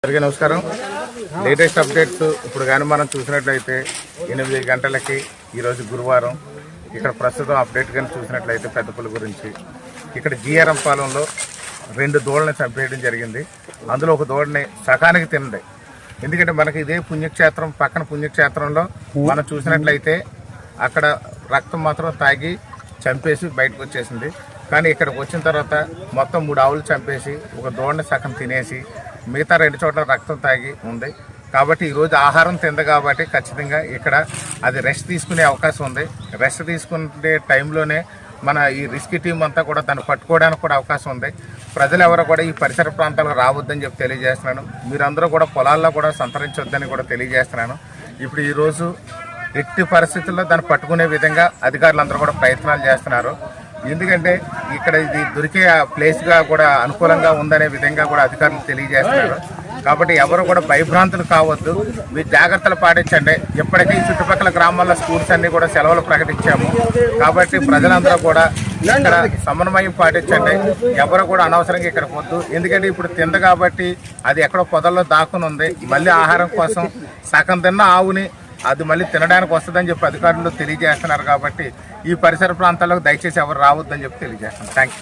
అందరికీ నమస్కారం. Latest updates ఇప్పుడు కానీ మనం చూసినట్లయితే 8 గంటలకి ఈరోజు గురువారం ఇక్కడ ప్రస్తుతం అప్డేట్ కానీ చూసినట్లయితే పెద్దపల్లి గురించి ఇక్కడ జీఆర్ఎం పాలెంలో 2 దూడలను చంపేయడం జరిగింది. అందులో ఒక దూడని సకానికి తినండి. ఎందుకంటే మనకి ఇదే పుణ్యక్షేత్రం పక్కన పుణ్యక్షేత్రంలో మనం చూసినట్లయితే అక్కడ రక్తం మాత్రం తాగి చంపేసి బయటకు వచ్చేసింది. కానీ ఇక్కడికి వచ్చిన తర్వాత మొత్తం 3 ఆవులు చంపేసి ఒక దూడని సగం తినేసి మిగతా 2 చోట్ల రక్తం తాగి ఉంది. కాబట్టి ఈరోజు ఆహారం తింది కాబట్టి ఖచ్చితంగా ఇక్కడ అది రెస్ట్ తీసుకునే అవకాశం ఉంది. రెస్ట్ తీసుకునే టైంలోనే మన ఈ రెస్క్యూ టీం అంతా కూడా దాన్ని పట్టుకోవడానికి కూడా అవకాశం ఉంది. ప్రజలు ఎవరు కూడా ఈ పరిసర ప్రాంతాలకు రావద్దని చెప్పి తెలియజేస్తున్నాను. మీరందరూ కూడా పొలాల్లో కూడా సంతరించొద్దని కూడా తెలియజేస్తున్నాను. ఇప్పుడు ఈరోజు ఎట్టి పరిస్థితుల్లో దాన్ని పట్టుకునే విధంగా అధికారులందరూ కూడా ప్రయత్నాలు చేస్తున్నారు. ఎందుకంటే ఇక్కడ ఇది దొరికే ప్లేస్గా కూడా అనుకూలంగా ఉందనే విధంగా కూడా అధికారులు తెలియజేస్తున్నారు. కాబట్టి ఎవరు కూడా భయభ్రాంతులు కావద్దు, మీరు జాగ్రత్తలు పాటించండి. ఇప్పటికీ చుట్టుపక్కల గ్రామాల్లో స్కూల్స్ అన్నీ కూడా సెలవులు ప్రకటించాము. కాబట్టి ప్రజలందరూ కూడా ఇక్కడ సమన్వయం పాటించండి. ఎవరు కూడా అనవసరంగా ఇక్కడికి వద్దు. ఎందుకంటే ఇప్పుడు తింద కాబట్టి అది ఎక్కడో పొదల్లో దాక్కుని ఉంది. మళ్ళీ ఆహారం కోసం సగం తిన్న ఆవుని అది మళ్ళీ తినడానికి వస్తుందని చెప్పి అధికారులు తెలియజేస్తున్నారు. కాబట్టి ఈ పరిసర ప్రాంతాలకు దయచేసి ఎవరు రావద్దని చెప్పి తెలియజేస్తున్నాను. Thank you.